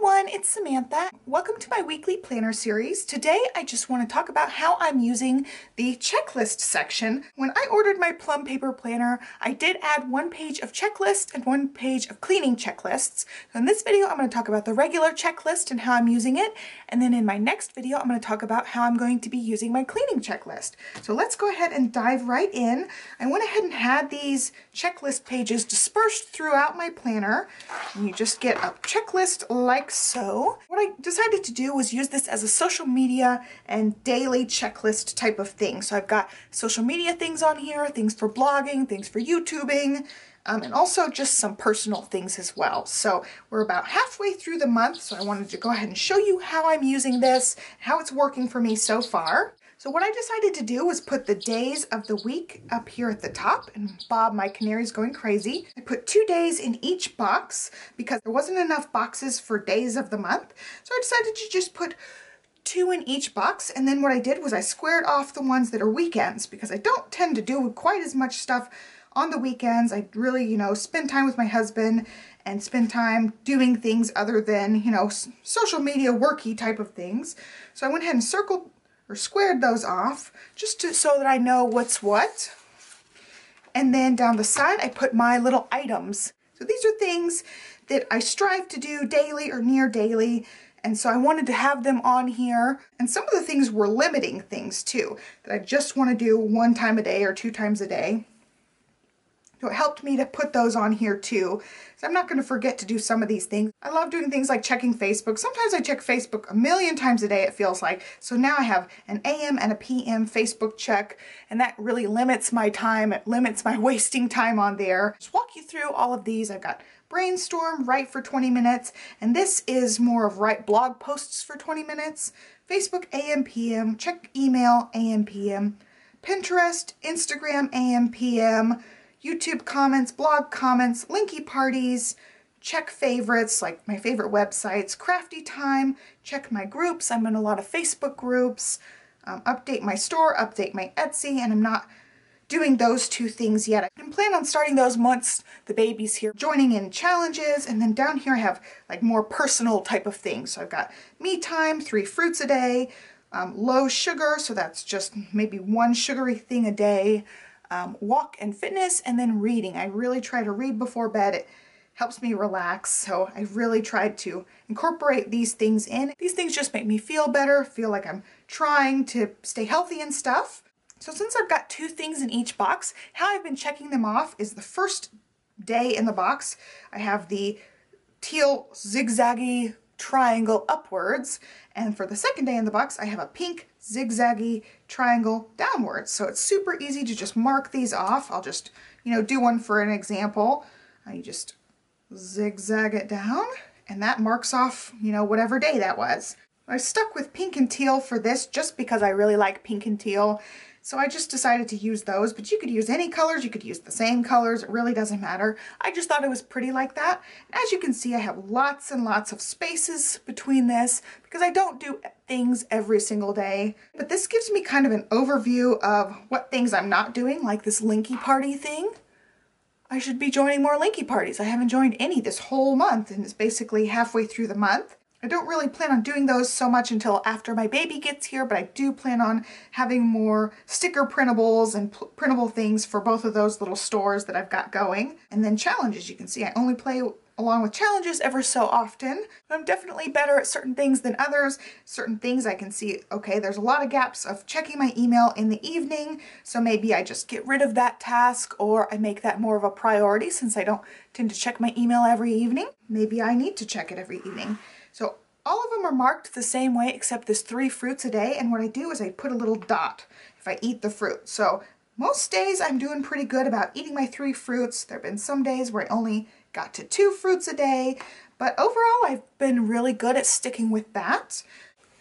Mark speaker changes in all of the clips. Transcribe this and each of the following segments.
Speaker 1: everyone, it's Samantha. Welcome to my weekly planner series. Today I just want to talk about how I'm using the checklist section. When I ordered my Plum paper planner, I did add one page of checklist and one page of cleaning checklists. So in this video I'm going to talk about the regular checklist and how I'm using it, and then in my next video I'm going to talk about how I'm going to be using my cleaning checklist. So let's go ahead and dive right in. I went ahead and had these checklist pages dispersed throughout my planner, and you just get a checklist like so. What I decided to do was use this as a social media and daily checklist type of thing. So I've got social media things on here, things for blogging, things for YouTubing, and also just some personal things as well. So we're about halfway through the month, so I wanted to go ahead and show you how I'm using this, how it's working for me so far. So what I decided to do was put the days of the week up here at the top, and Bob, my canary, is going crazy. I put 2 days in each box because there wasn't enough boxes for days of the month. So I decided to just put 2 in each box, and then what I did was I squared off the ones that are weekends because I don't tend to do quite as much stuff on the weekends. I really, spend time with my husband and spend time doing things other than, social media worky type of things. So I went ahead and circled or squared those off so that I know what's what. And then down the side I put my little items. So these are things that I strive to do daily or near daily, and so I wanted to have them on here. And some of the things were limiting things too, that I just want to do 1 time a day or 2 times a day. So it helped me to put those on here too. So I'm not going to forget to do some of these things. I love doing things like checking Facebook. Sometimes I check Facebook a million times a day, it feels like. So now I have an AM and a PM Facebook check, and that really limits my time. It limits my wasting time on there. Just walk you through all of these. I've got brainstorm, write for 20 minutes, and this is more of write blog posts for 20 minutes. Facebook AM, PM, check email AM, PM, Pinterest, Instagram AM, PM, YouTube comments, blog comments, linky parties, check favorites like my favorite websites, crafty time, check my groups. I'm in a lot of Facebook groups, update my store, update my Etsy, and I'm not doing those 2 things yet. I plan on starting those once the baby's here, joining in challenges, and then down here I have like more personal type of things. So I've got me time, 3 fruits a day, low sugar, so that's just maybe 1 sugary thing a day. Walk and fitness, and then reading. I really try to read before bed. It helps me relax, so I really tried to incorporate these things in. These things just make me feel better, feel like I'm trying to stay healthy and stuff. So since I've got 2 things in each box, how I've been checking them off is the first day in the box, I have the teal zigzaggy triangle upwards, and for the second day in the box I have a pink zigzaggy triangle downwards. So it's super easy to just mark these off. I'll just do one for an example. You just zigzag it down, and that marks off whatever day that was. I stuck with pink and teal for this just because I really like pink and teal. So I just decided to use those, but you could use any colors, you could use the same colors, it really doesn't matter. I just thought it was pretty like that. As you can see, I have lots and lots of spaces between this because I don't do things every single day. But this gives me kind of an overview of what things I'm not doing, like this linky party thing. I should be joining more linky parties. I haven't joined any this whole month, and it's basically halfway through the month. I don't really plan on doing those so much until after my baby gets here, but I do plan on having more sticker printables and printable things for both of those little stores that I've got going. And then challenges, you can see I only play along with challenges ever so often. I'm definitely better at certain things than others. Certain things I can see, okay, there's a lot of gaps of checking my email in the evening, so maybe I just get rid of that task, or I make that more of a priority since I don't tend to check my email every evening. Maybe I need to check it every evening. So all of them are marked the same way except this 3 fruits a day, and what I do is I put a little dot if I eat the fruit. So most days I'm doing pretty good about eating my 3 fruits. There have been some days where I only got to 2 fruits a day, but overall I've been really good at sticking with that.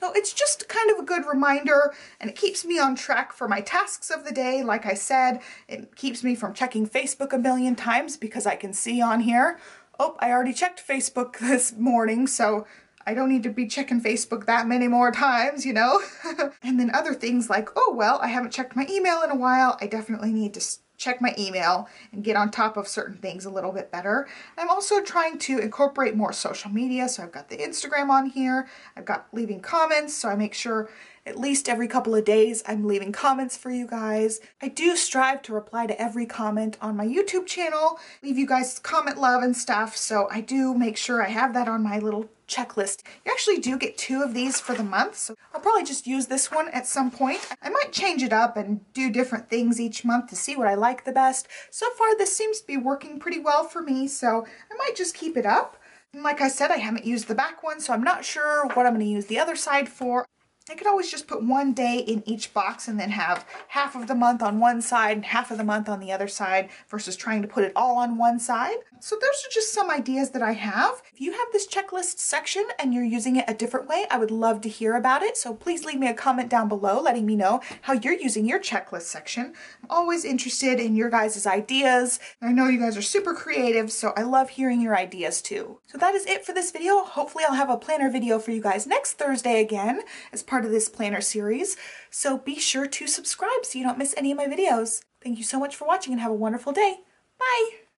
Speaker 1: So it's just kind of a good reminder, and it keeps me on track for my tasks of the day. Like I said, it keeps me from checking Facebook a million times because I can see on here, oh, I already checked Facebook this morning, so I don't need to be checking Facebook that many more times, And then other things like, oh, well, I haven't checked my email in a while. I definitely need to check my email and get on top of certain things a little bit better. I'm also trying to incorporate more social media, so I've got the Instagram on here. I've got leaving comments, so I make sure at least every couple of days I'm leaving comments for you guys. I do strive to reply to every comment on my YouTube channel, leave you guys comment love and stuff, so I do make sure I have that on my little checklist. You actually do get 2 of these for the month, so I'll probably just use this one at some point. I might change it up and do different things each month to see what I like the best. So far this seems to be working pretty well for me, so I might just keep it up. And like I said, I haven't used the back one, so I'm not sure what I'm going to use the other side for. I could always just put one day in each box and then have half of the month on one side and half of the month on the other side versus trying to put it all on one side. So those are just some ideas that I have. If you have this checklist section and you're using it a different way, I would love to hear about it. So please leave me a comment down below letting me know how you're using your checklist section. I'm always interested in your guys' ideas. I know you guys are super creative, so I love hearing your ideas too. So that is it for this video. Hopefully I'll have a planner video for you guys next Thursday again as part of this planner series. So be sure to subscribe so you don't miss any of my videos. Thank you so much for watching and have a wonderful day. Bye!